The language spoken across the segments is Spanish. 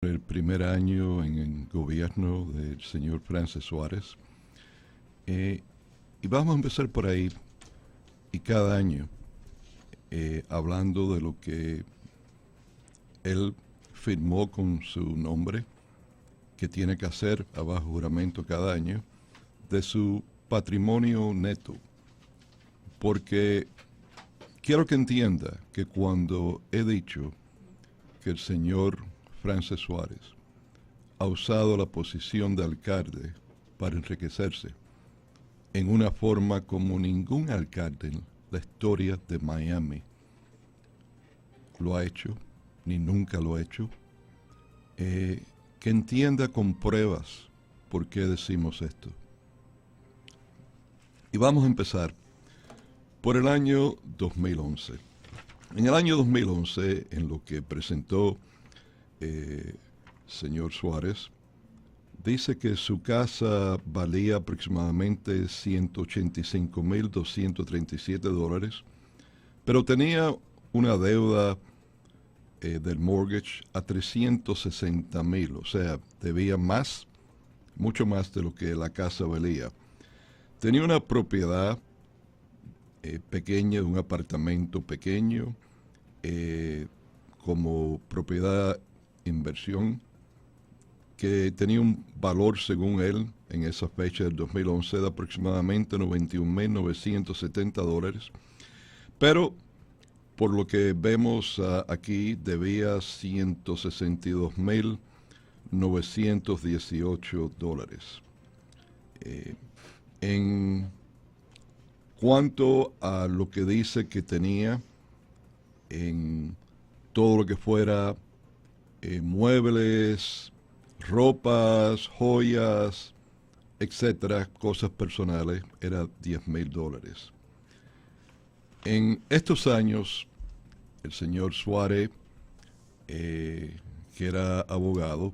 El primer año en el gobierno del señor Francis Suárez. Eh, y vamos a empezar por ahí y cada año hablando de lo que él firmó con su nombre, que tiene que hacer abajo juramento cada año, de su patrimonio neto. Porque quiero que entienda que cuando he dicho que el señor Francis Suárez ha usado la posición de alcalde para enriquecerse en una forma como ningún alcalde en la historia de Miami lo ha hecho, ni nunca lo ha hecho, que entienda con pruebas por qué decimos esto. Y vamos a empezar por el año 2011. En el año 2011, en lo que presentó señor Suárez, dice que su casa valía aproximadamente $185,237, pero tenía una deuda del mortgage a 360,000, o sea, debía más, mucho más de lo que la casa valía. Tenía una propiedad pequeña, de un apartamento pequeño, como propiedad inversión, que tenía un valor, según él, en esa fecha del 2011, de aproximadamente $91,970, pero por lo que vemos aquí, debía $162,918. En cuanto a lo que dice que tenía en todo lo que fuera muebles, ropas, joyas, etcétera, cosas personales, era $10,000. En estos años, el señor Suárez, que era abogado,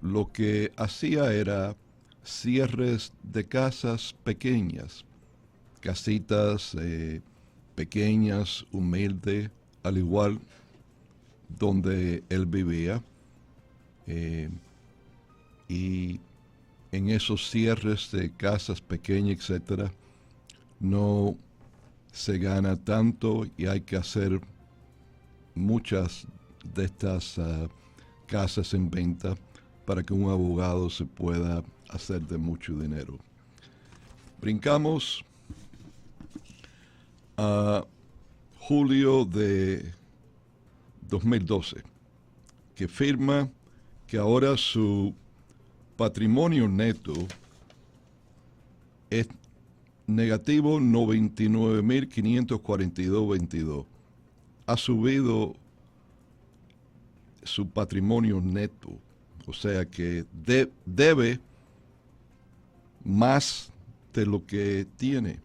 lo que hacía era cierres de casas pequeñas, casitas pequeñas, humildes, al igual donde él vivía. Y en esos cierres de casas pequeñas, etcétera, no se gana tanto y hay que hacer muchas de estas casas en venta para que un abogado se pueda hacer de mucho dinero. Brincamos a julio de 2012, que firma que ahora su patrimonio neto es negativo 99,542,22. Ha subido su patrimonio neto, o sea que debe más de lo que tiene.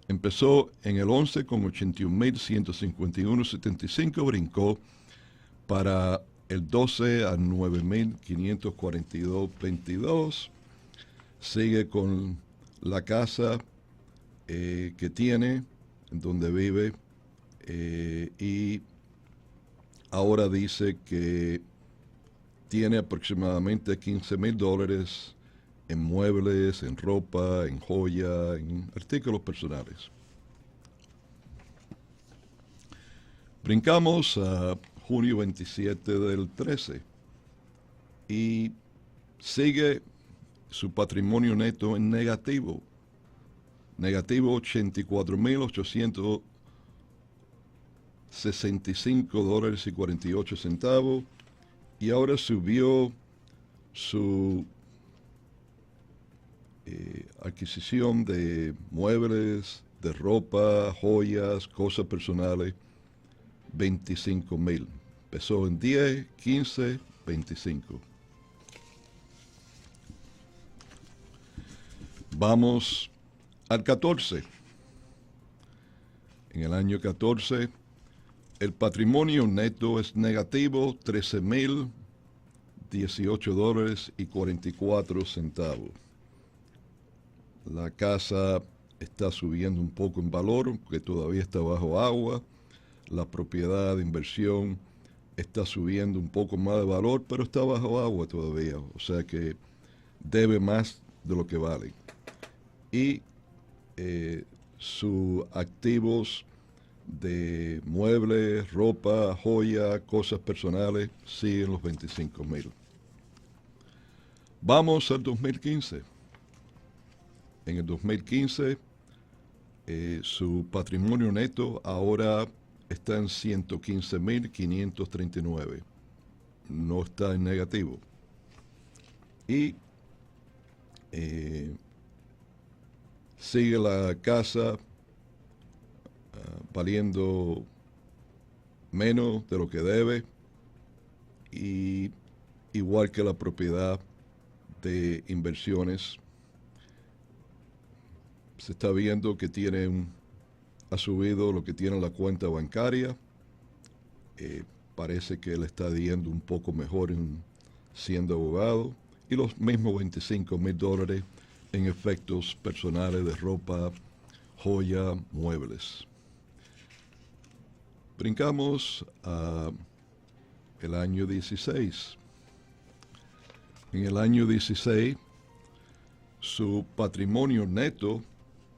Empezó en el 11 con 81,151,75, brincó para el 12 a 9,542,22. Sigue con la casa que tiene, en donde vive, y ahora dice que tiene aproximadamente $15,000 en muebles, en ropa, en joya, en artículos personales. Brincamos a junio 27 del 13 y sigue su patrimonio neto en negativo. Negativo $84,865,48, y ahora subió su adquisición de muebles, de ropa, joyas, cosas personales, 25,000. Empezó en 10, 15, 25. Vamos al 14. En el año 14, el patrimonio neto es negativo $13,018,44. La casa está subiendo un poco en valor porque todavía está bajo agua. La propiedad de inversión está subiendo un poco más de valor, pero está bajo agua todavía, o sea que debe más de lo que vale. Y sus activos de muebles, ropa, joya, cosas personales siguen los 25,000. Vamos al 2015. En el 2015 su patrimonio neto ahora está en 115,539. No está en negativo. Y sigue la casa valiendo menos de lo que debe, y igual que la propiedad de inversiones, se está viendo que ha subido lo que tiene la cuenta bancaria. Parece que le está yendo un poco mejor siendo abogado, y los mismos $25,000 en efectos personales de ropa, joya, muebles. Brincamos a el año 16. En el año 16, su patrimonio neto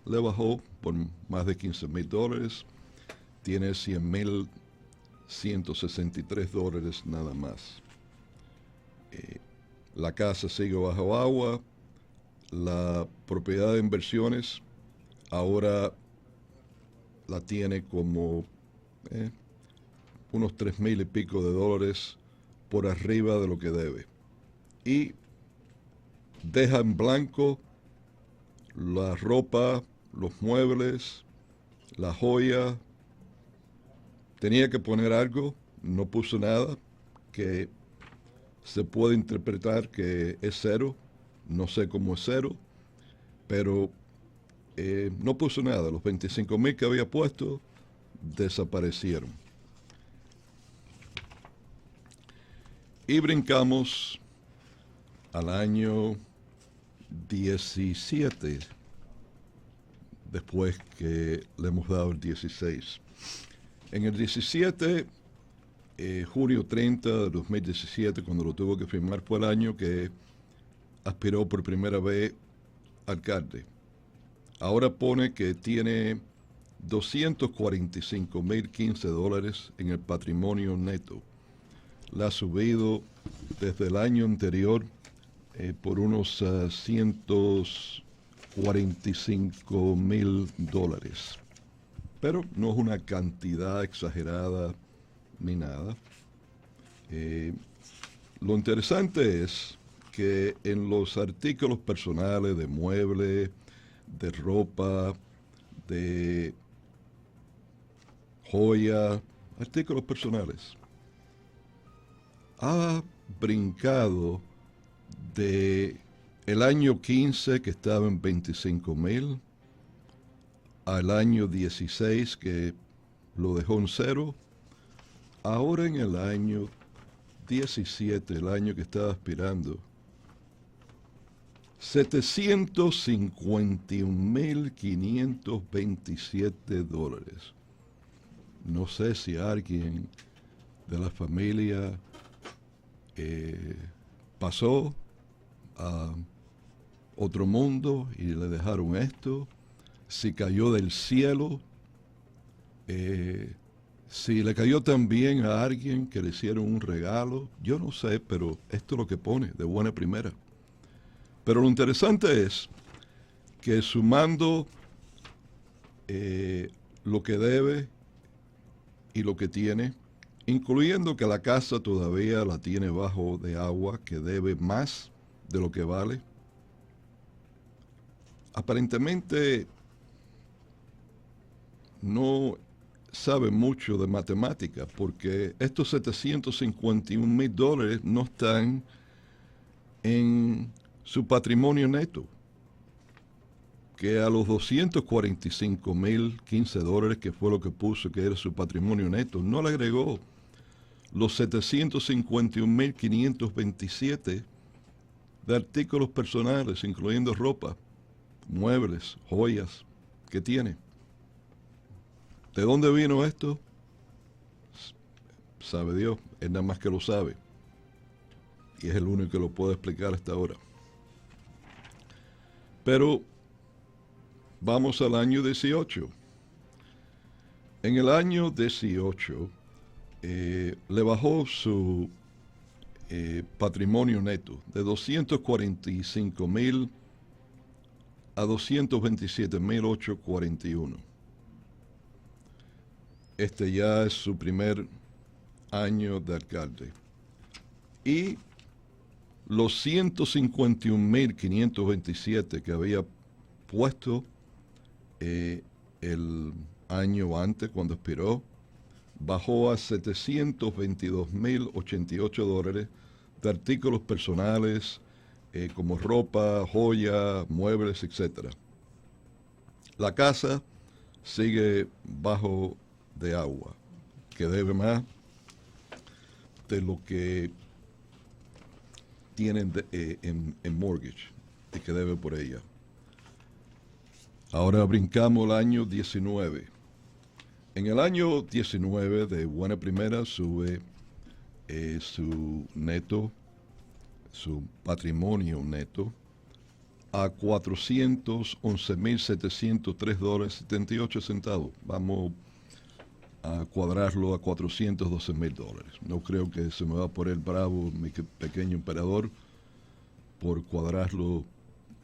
le bajó por más de $15,000. Tiene $100,163 nada más. La casa sigue bajo agua. La propiedad de inversiones ahora la tiene como unos $3,000 y pico por arriba de lo que debe. Y deja en blanco la ropa, los muebles, la joya. Tenía que poner algo, no puso nada, que se puede interpretar que es cero. No sé cómo es cero, pero no puso nada. Los 25,000 que había puesto desaparecieron. Y brincamos al año 17, después que le hemos dado el 16. En el 17, julio 30 de 2017, cuando lo tuvo que firmar, fue el año que aspiró por primera vez alcalde. Ahora pone que tiene $245,015 en el patrimonio neto. Le ha subido desde el año anterior por unos $145,000. Pero no es una cantidad exagerada ni nada. Lo interesante es que en los artículos personales de muebles, de ropa, de joya, artículos personales, ha brincado de el año 15, que estaba en 25,000, al año 16, que lo dejó en cero. Ahora en el año 17, el año que estaba aspirando, $751,527. No sé si alguien de la familia pasó a otro mundo y le dejaron esto, si cayó del cielo, si le cayó también a alguien que le hicieron un regalo, yo no sé, pero esto es lo que pone de buena primera. Pero lo interesante es que sumando lo que debe y lo que tiene, incluyendo que la casa todavía la tiene bajo de agua, que debe más de lo que vale, aparentemente no sabe mucho de matemáticas, porque estos $751,000 no están en su patrimonio neto, que a los $245,015, que fue lo que puso que era su patrimonio neto, no le agregó los $751,527 de artículos personales, incluyendo ropa, muebles, joyas, que tiene. ¿De dónde vino esto? sabe Dios, él nada más que lo sabe. Y es el único que lo puede explicar hasta ahora. Pero vamos al año 18. En el año 18 le bajó su patrimonio neto de 245,000 a 227,841. Este ya es su primer año de alcalde. Y los 151,527 que había puesto el año antes, cuando expiró, bajó a $722,088 de artículos personales como ropa, joya, muebles, etc. La casa sigue bajo de agua, que debe más de lo que tienen en mortgage y que debe por ella. Ahora brincamos al año 19. En el año 19, de buena primera, sube su neto, su patrimonio neto, a $411,703.78. Vamos a cuadrarlo a $412,000. No creo que se me va a poner bravo mi pequeño emperador por cuadrarlo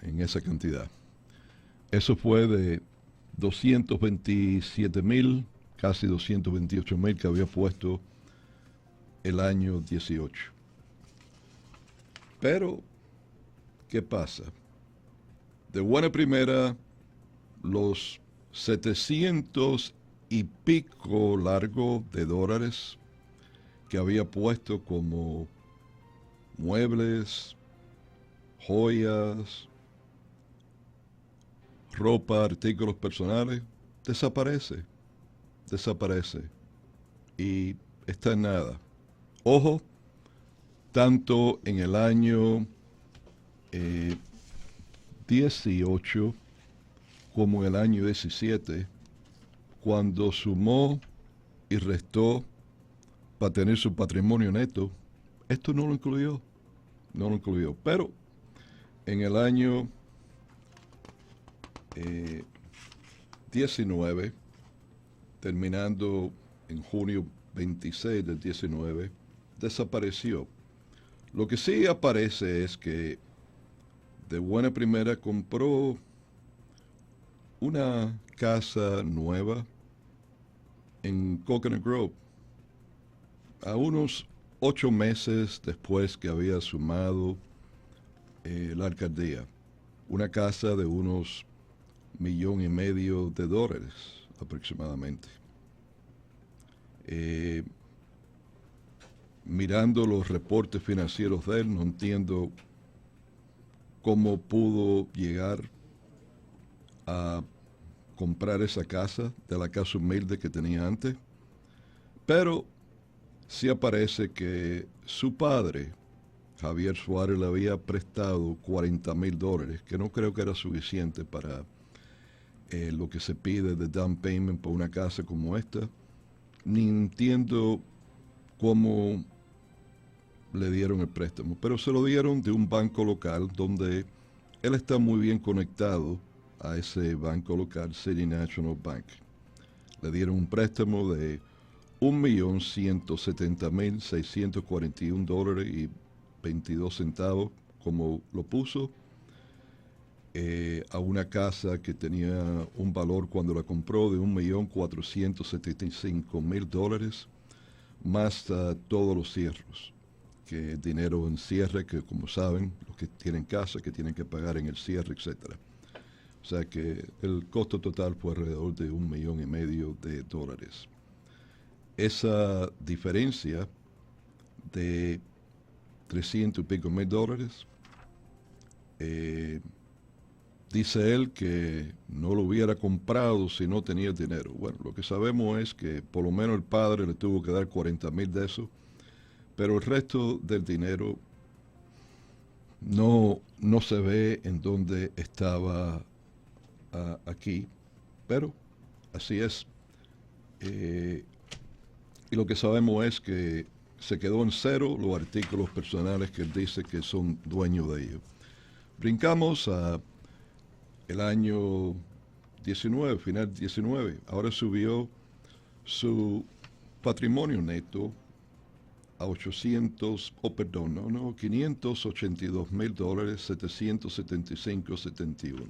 en esa cantidad. Eso fue de 227,000, casi 228,000 que había puesto el año 18. Pero, ¿qué pasa? De buena primera, los 700 y pico largo de dólares que había puesto como muebles, joyas, ropa, artículos personales, desaparece y está en nada. Ojo, tanto en el año 18 como en el año 17, cuando sumó y restó para tener su patrimonio neto, esto no lo incluyó. Pero en el año 19, terminando en junio 26 del 19, desapareció. Lo que sí aparece es que de buena primera compró una casa nueva en Coconut Grove, a unos 8 meses después que había sumado la alcaldía. Una casa de unos $1,500,000 aproximadamente. Mirando los reportes financieros de él, no entiendo cómo pudo llegar a comprar esa casa de la casa humilde que tenía antes, pero sí aparece que su padre, Javier Suárez, le había prestado $40,000, que no creo que era suficiente para lo que se pide de down payment por una casa como esta. Ni entiendo cómo le dieron el préstamo, pero se lo dieron de un banco local donde él está muy bien conectado a ese banco local, City National Bank. Le dieron un préstamo de $1,170,641.22, como lo puso, a una casa que tenía un valor cuando la compró de $1,475,000, más todos los cierros, que dinero en cierre, que como saben, los que tienen casa, que tienen que pagar en el cierre, etc. O sea que el costo total fue alrededor de $1,500,000. Esa diferencia de 300 y pico mil dólares, dice él que no lo hubiera comprado si no tenía el dinero. Bueno, lo que sabemos es que por lo menos el padre le tuvo que dar 40,000 de eso, pero el resto del dinero no se ve en dónde estaba aquí, pero así es. Y lo que sabemos es que se quedó en cero los artículos personales que él dice que son dueños de ellos. Brincamos a el año 19, final 19. Ahora subió su patrimonio neto a 582,775,71.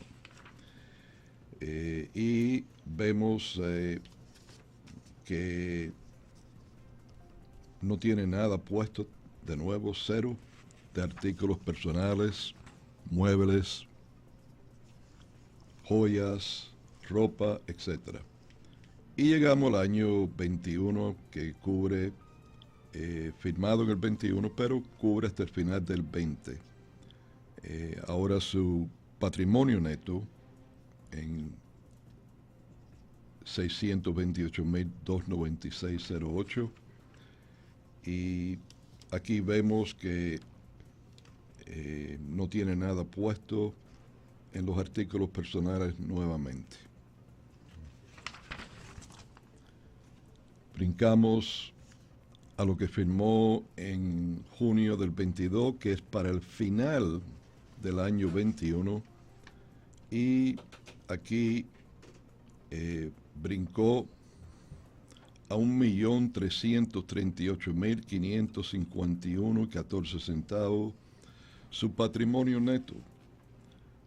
775,71. Y vemos que no tiene nada puesto, de nuevo cero de artículos personales, muebles, joyas, ropa, etc. Y llegamos al año 21 que cubre, firmado en el 21, pero cubre hasta el final del 20. Ahora su patrimonio neto en 628,296,08. Y aquí vemos que no tiene nada puesto en los artículos personales nuevamente. Brincamos a lo que firmó en junio del 22, que es para el final del año 21. Y aquí brincó a 1.338.551,14 su patrimonio neto.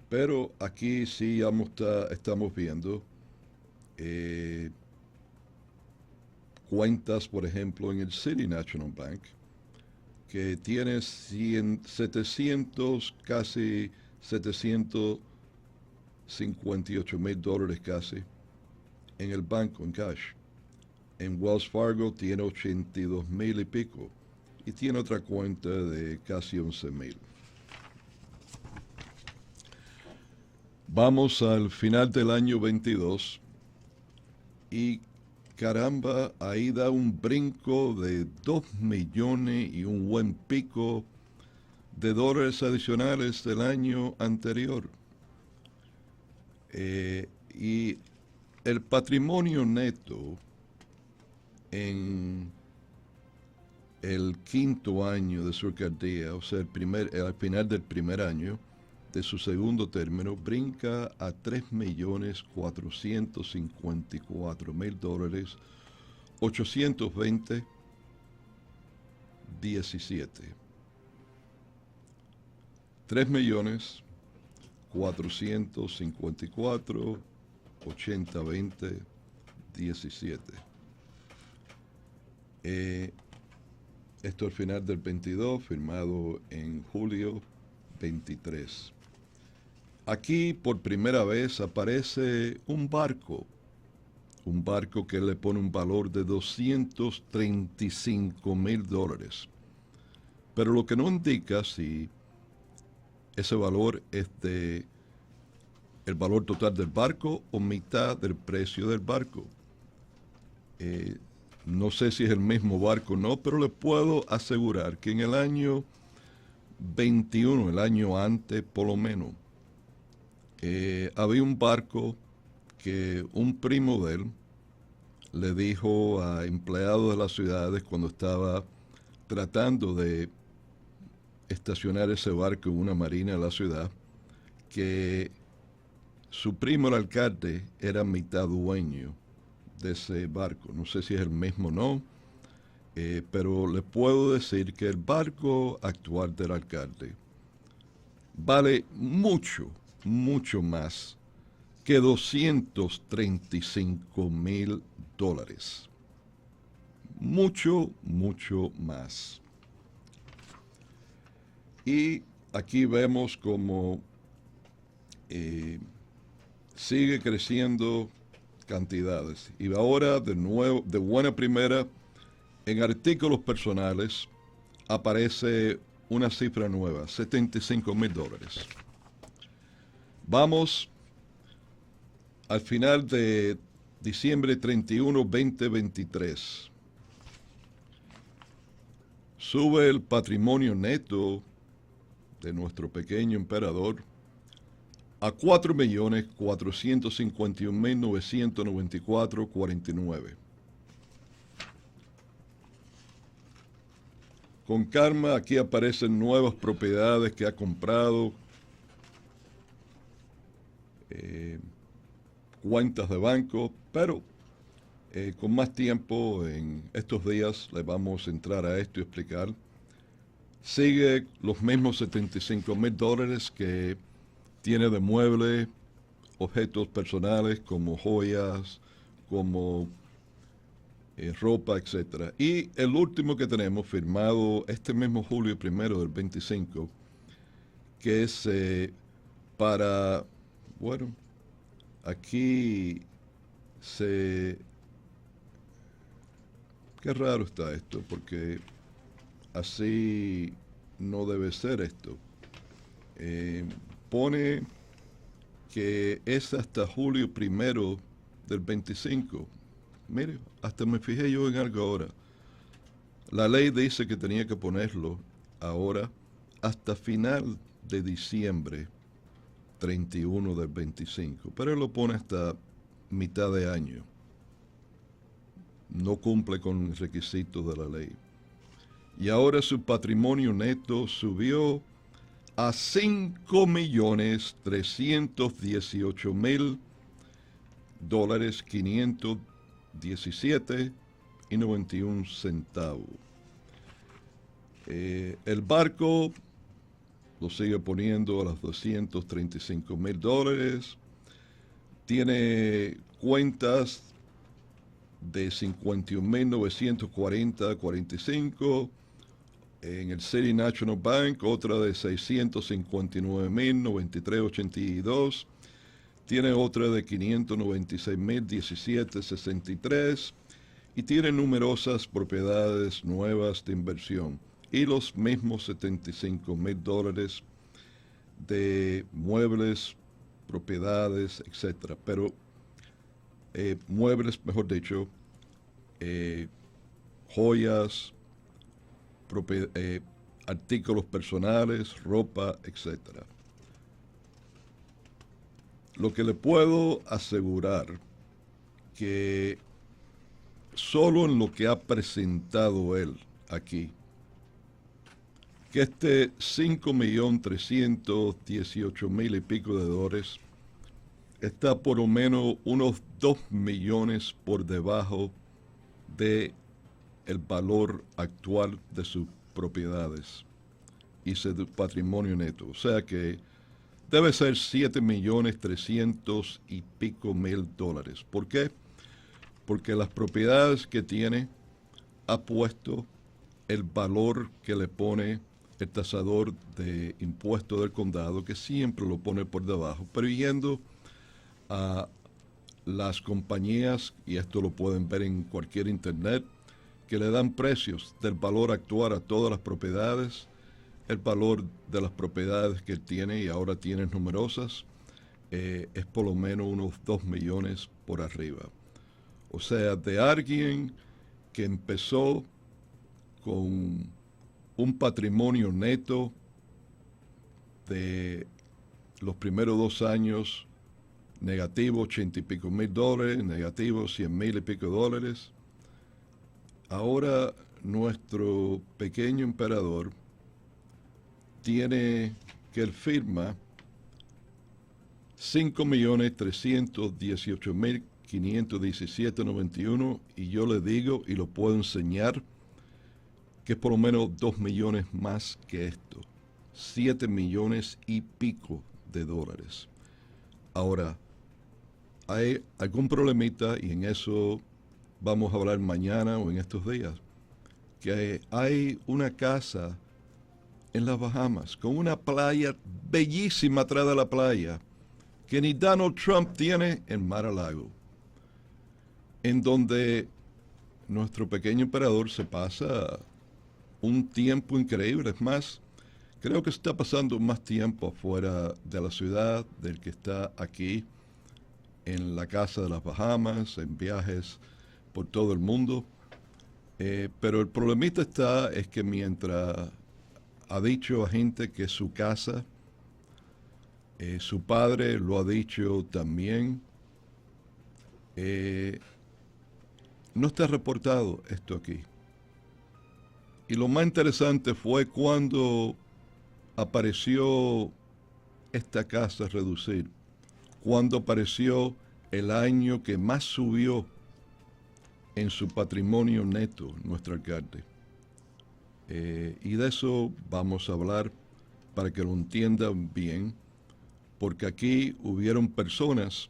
Pero aquí sí estamos viendo cuentas, por ejemplo, en el City National Bank, que tiene 700, casi $758,000 casi en el banco, en cash. En Wells Fargo tiene 82,000 y pico, y tiene otra cuenta de casi 11,000. Vamos al final del año 22 y caramba, ahí da un brinco de 2 millones y un buen pico de dólares adicionales del año anterior. Y el patrimonio neto en el quinto año de su alcaldía, o sea, al final del primer año de su segundo término, brinca a $3.454.000, 820,17. 3.454.820,17. Esto al final del 22, firmado en julio 23. Aquí por primera vez aparece un barco que le pone un valor de $235,000. Pero lo que no indica si ese valor es de el valor total del barco o mitad del precio del barco. No sé si es el mismo barco o no, pero le puedo asegurar que en el año 21, el año antes por lo menos, había un barco que un primo de él le dijo a empleados de las ciudades cuando estaba tratando de estacionar ese barco en una marina de la ciudad, que su primo el alcalde era mitad dueño de ese barco. No sé si es el mismo o no, pero le puedo decir que el barco actual del alcalde vale mucho, mucho más que $235,000. Mucho, mucho más. Y aquí vemos cómo sigue creciendo cantidades. Y ahora, de nuevo, de buena primera, en artículos personales aparece una cifra nueva, $75,000. Vamos al final de diciembre 31, 2023. Sube el patrimonio neto de nuestro pequeño emperador a $4.451.994,49. con calma. Aquí aparecen nuevas propiedades que ha comprado, cuentas de banco, pero con más tiempo en estos días le vamos a entrar a esto y explicar. Sigue los mismos $75,000 que tiene de mueble, objetos personales como joyas, como ropa, etcétera. Y el último que tenemos firmado este mismo julio 1 del 25, que es para, bueno, aquí se... Qué raro está esto, porque así no debe ser esto. Pone que es hasta julio 1 del 25. Mire, hasta me fijé yo en algo ahora. La ley dice que tenía que ponerlo ahora hasta final de diciembre 31 del 25, pero él lo pone hasta mitad de año. No cumple con el requisito de la ley. Y ahora su patrimonio neto subió a $5,300,517.91. El barco lo sigue poniendo a los $235,000. Tiene cuentas de 51,940.45 en el City National Bank, otra de 659,093.82. Tiene otra de 596,017.63 y tiene numerosas propiedades nuevas de inversión y los mismos $75,000 de muebles, propiedades, etcétera. Pero muebles, mejor dicho, joyas, artículos personales, ropa, etcétera. Lo que le puedo asegurar que solo en lo que ha presentado él aquí, que este 5,318,000 y pico de dólares está por lo menos unos 2 millones por debajo de el valor actual de sus propiedades y su patrimonio neto. O sea que debe ser 7,300,000 y pico dólares. ¿Por qué? Porque las propiedades que tiene ha puesto el valor que le pone el tasador de impuestos del condado, que siempre lo pone por debajo, pero yendo a las compañías, y esto lo pueden ver en cualquier internet, que le dan precios del valor actual a todas las propiedades, el valor de las propiedades que él tiene, y ahora tiene numerosas, es por lo menos unos 2 millones por arriba. O sea, de alguien que empezó con un patrimonio neto de los primeros 2 años negativo 80 y pico mil dólares, negativo 100,000 y pico dólares. Ahora nuestro pequeño emperador tiene que él firma 5,318,517.91 y yo le digo y lo puedo enseñar que es por lo menos 2 millones más que esto, 7 millones y pico de dólares. Ahora, hay algún problemita y en eso vamos a hablar mañana o en estos días, que hay una casa en las Bahamas con una playa bellísima atrás de la playa que ni Donald Trump tiene en Mar-a-Lago, en donde nuestro pequeño emperador se pasa un tiempo increíble. Es más, creo que está pasando más tiempo afuera de la ciudad del que está aquí en la casa de las Bahamas, en viajes por todo el mundo. Pero el problemita es que mientras ha dicho a gente que su casa, su padre lo ha dicho también, no está reportado esto aquí. Y lo más interesante fue cuando apareció esta casa a reducir, cuando apareció el año que más subió en su patrimonio neto nuestro alcalde. Y de eso vamos a hablar para que lo entiendan bien, porque aquí hubieron personas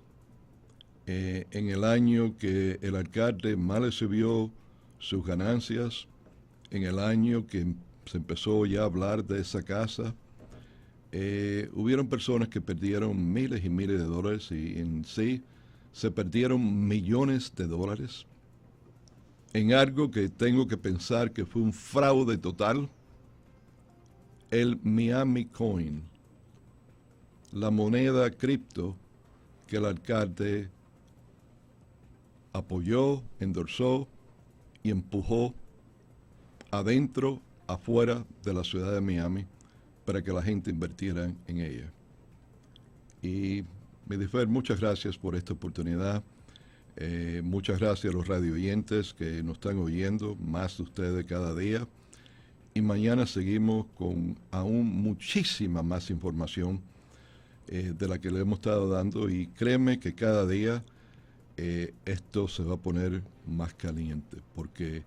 en el año que el alcalde más recibió sus ganancias, en el año que se empezó ya a hablar de esa casa, hubieron personas que perdieron miles y miles de dólares y en sí se perdieron millones de dólares en algo que tengo que pensar que fue un fraude total, el Miami Coin, la moneda cripto que el alcalde apoyó, endorsó y empujó adentro, afuera de la ciudad de Miami para que la gente invirtiera en ella. Y Medifer, muchas gracias por esta oportunidad. Muchas gracias a los radio oyentes que nos están oyendo, más de ustedes cada día. Y mañana seguimos con aún muchísima más información de la que le hemos estado dando. Y créeme que cada día esto se va a poner más caliente, porque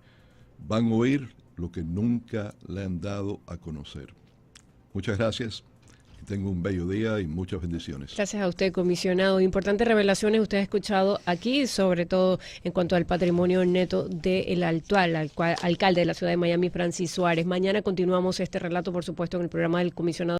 van a oír lo que nunca le han dado a conocer. Muchas gracias. Tengo un bello día y muchas bendiciones. Gracias a usted, comisionado. Importantes revelaciones usted ha escuchado aquí, sobre todo en cuanto al patrimonio neto del actual alcalde de la ciudad de Miami, Francis Suárez. Mañana continuamos este relato, por supuesto, en el programa del comisionado.